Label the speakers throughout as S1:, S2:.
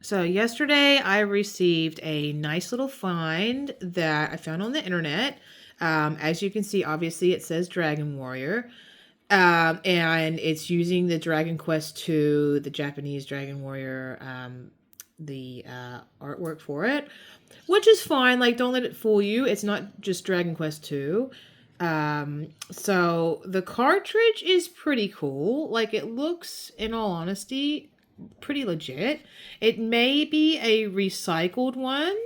S1: So yesterday I received a nice little find that I found on the internet. As you can see, obviously it says Dragon Warrior. And it's using the Dragon Quest II, the Japanese Dragon Warrior, the artwork for it, which is fine. Like, don't let it fool you. It's not just Dragon Quest II. So the cartridge is pretty cool. Like, it looks, in all honesty, pretty legit. It may be a recycled one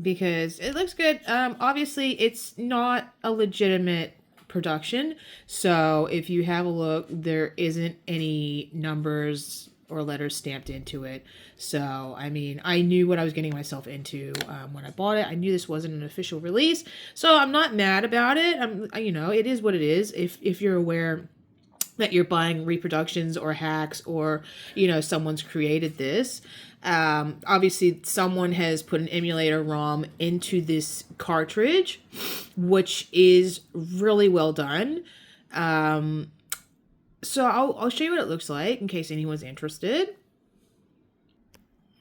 S1: because it looks good. Obviously, it's not a legitimate production. So if you have a look, there isn't any numbers or letters stamped into it. So, I mean, I knew what I was getting myself into when I bought it. I knew this wasn't an official release. So I'm not mad about it. It is what it is. If you're aware that you're buying reproductions or hacks or someone's created this, obviously someone has put an emulator ROM into this cartridge, which is really well done. So I'll show you what it looks like in case anyone's interested.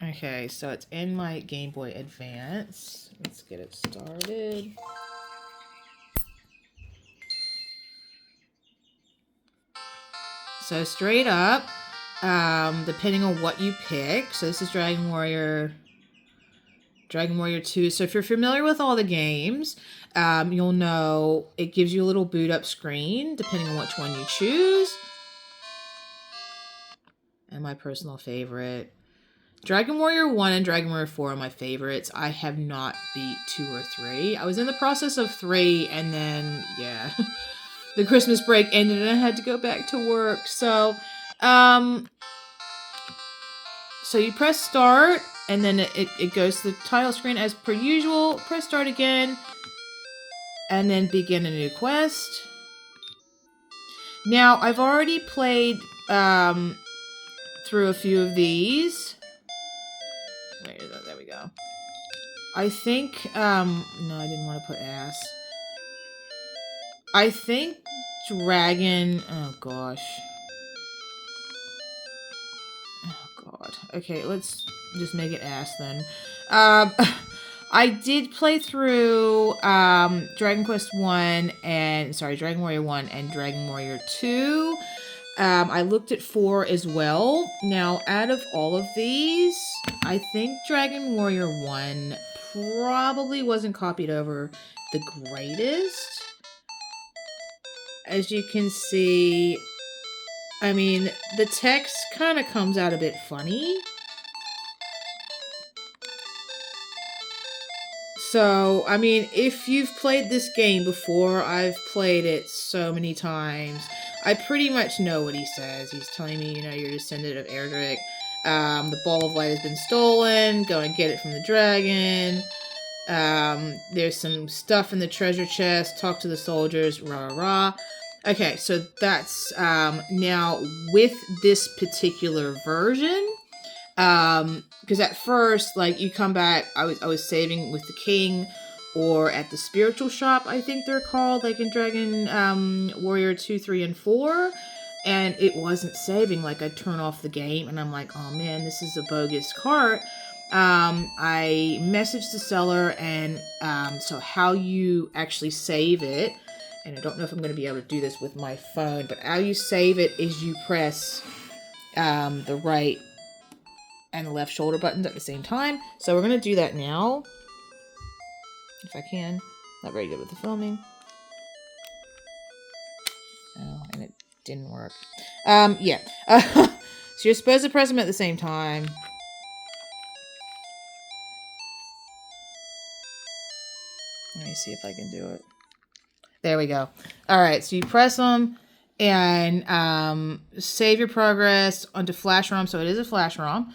S1: Okay, so it's in my Game Boy Advance. Let's get it started. So straight up, depending on what you pick. So this is Dragon Warrior 2. So if you're familiar with all the games, you'll know it gives you a little boot up screen depending on which one you choose. And my personal favorite, Dragon Warrior 1 and Dragon Warrior 4 are my favorites. I have not beat 2 or 3. I was in the process of 3, and then, yeah, the Christmas break ended and I had to go back to work. So you press start, and then it goes to the title screen as per usual. Press start again, and then begin a new quest. Now, I've already played through a few of these. Where is that? There we go. I think, no, I didn't want to put ass. I think Dragon, oh gosh. Oh god. Okay, let's just make it ass then. I did play through Dragon Warrior 1 and Dragon Warrior 2. I looked at 4 as well. Now, out of all of these, I think Dragon Warrior 1 probably wasn't copied over the greatest. As you can see, I mean, the text kind of comes out a bit funny. So, I mean, if you've played this game before, I've played it so many times. I pretty much know what he says. He's telling me, you're a descendant of Erdrick. The Ball of Light has been stolen. Go and get it from the dragon. There's some stuff in the treasure chest. Talk to the soldiers. Rah, rah, rah. Okay, so that's, now with this particular version, because at first, like, you come back, I was saving with the king, or at the spiritual shop, I think they're called, like in Dragon Warrior 2, 3, and 4, and it wasn't saving. Like, I'd turn off the game, and I'm like, oh man, this is a bogus cart. I messaged the seller, and so how you actually save it, and I don't know if I'm going to be able to do this with my phone, but how you save it is you press the right and the left shoulder buttons at the same time. So we're going to do that now. If I can. Not very good with the filming. Oh, and it didn't work. Yeah. So you're supposed to press them at the same time. Let me see if I can do it. There we go. Alright, so you press them and save your progress onto flash ROM. So it is a flash ROM.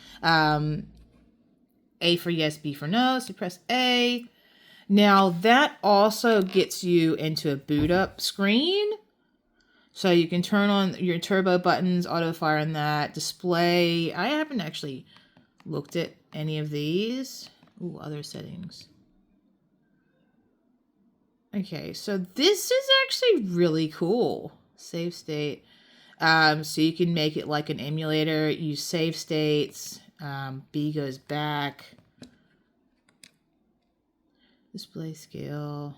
S1: A for yes, B for no. So you press A. Now that also gets you into a boot up screen. So you can turn on your turbo buttons, auto fire in that, display. I haven't actually looked at any of these. Ooh, other settings. Okay, so this is actually really cool. Save state. So you can make it like an emulator. Use save states. B goes back. Display scale.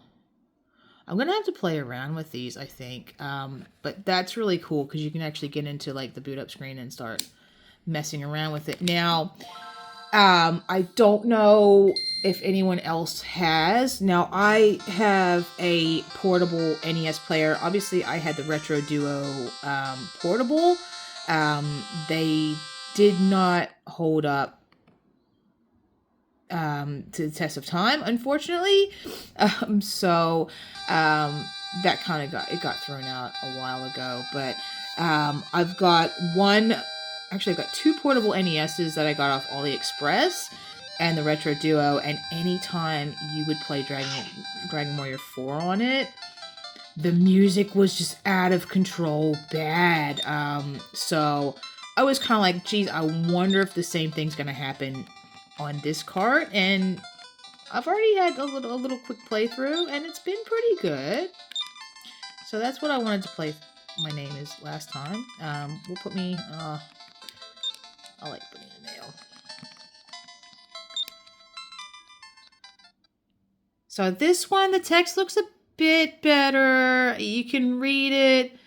S1: I'm going to have to play around with these, I think. But that's really cool because you can actually get into like the boot up screen and start messing around with it. Now, I don't know if anyone else has. Now, I have a portable NES player. Obviously, I had the Retro Duo portable. They did not hold up to the test of time, unfortunately. That kind of got thrown out a while ago. But I've got I've got two portable NESs that I got off AliExpress and the Retro Duo, and anytime you would play Dragon Warrior 4 on it, the music was just out of control bad. So I was kind of like, geez, I wonder if the same thing's going to happen on this cart. And I've already had a little quick playthrough, and it's been pretty good. So that's what I wanted to play My Name Is last time. We'll put me... I like putting the mail. So this one, the text looks a bit better. You can read it.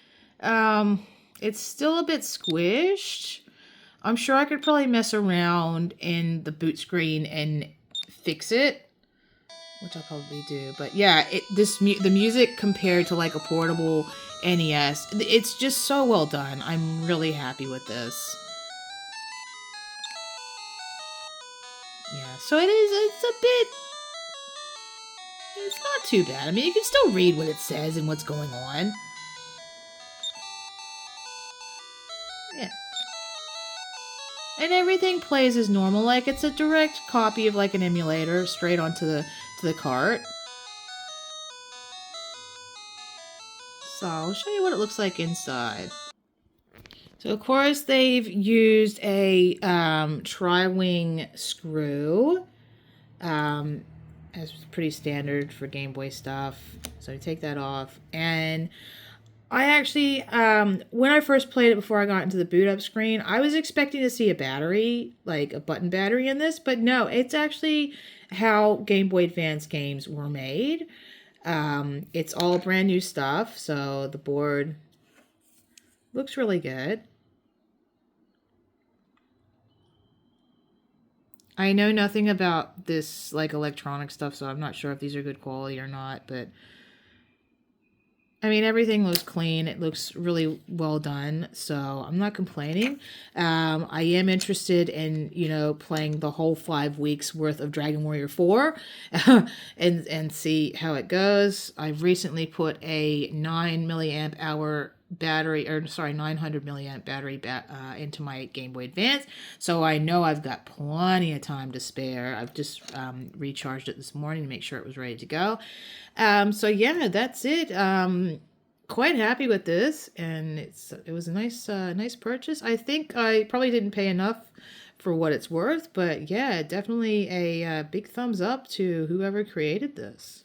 S1: It's still a bit squished. I'm sure I could probably mess around in the boot screen and fix it, which I'll probably do. But yeah, the music compared to like a portable NES, it's just so well done. I'm really happy with this. Yeah, so it's not too bad. I mean, you can still read what it says and what's going on. Yeah. And everything plays as normal, like it's a direct copy of like an emulator straight onto the cart. So I'll show you what it looks like inside. So of course they've used a tri-wing screw, as pretty standard for Game Boy stuff. So I take that off, and I actually, when I first played it before I got into the boot up screen, I was expecting to see a battery, like a button battery in this, but no, it's actually how Game Boy Advance games were made. It's all brand new stuff, so the board looks really good. I know nothing about this like electronic stuff, so I'm not sure if these are good quality or not, but I mean, everything looks clean. It looks really well done, so I'm not complaining. I am interested in, playing the whole 5 weeks worth of Dragon Warrior 4 and see how it goes. I've recently put a 9 milliamp hour battery, 900 milliamp battery into my Game Boy Advance, so I know I've got plenty of time to spare. I've just recharged it this morning to make sure it was ready to go. So yeah, that's it. Quite happy with this, and it was a nice purchase. I think I probably didn't pay enough for what it's worth, but yeah, definitely a big thumbs up to whoever created this.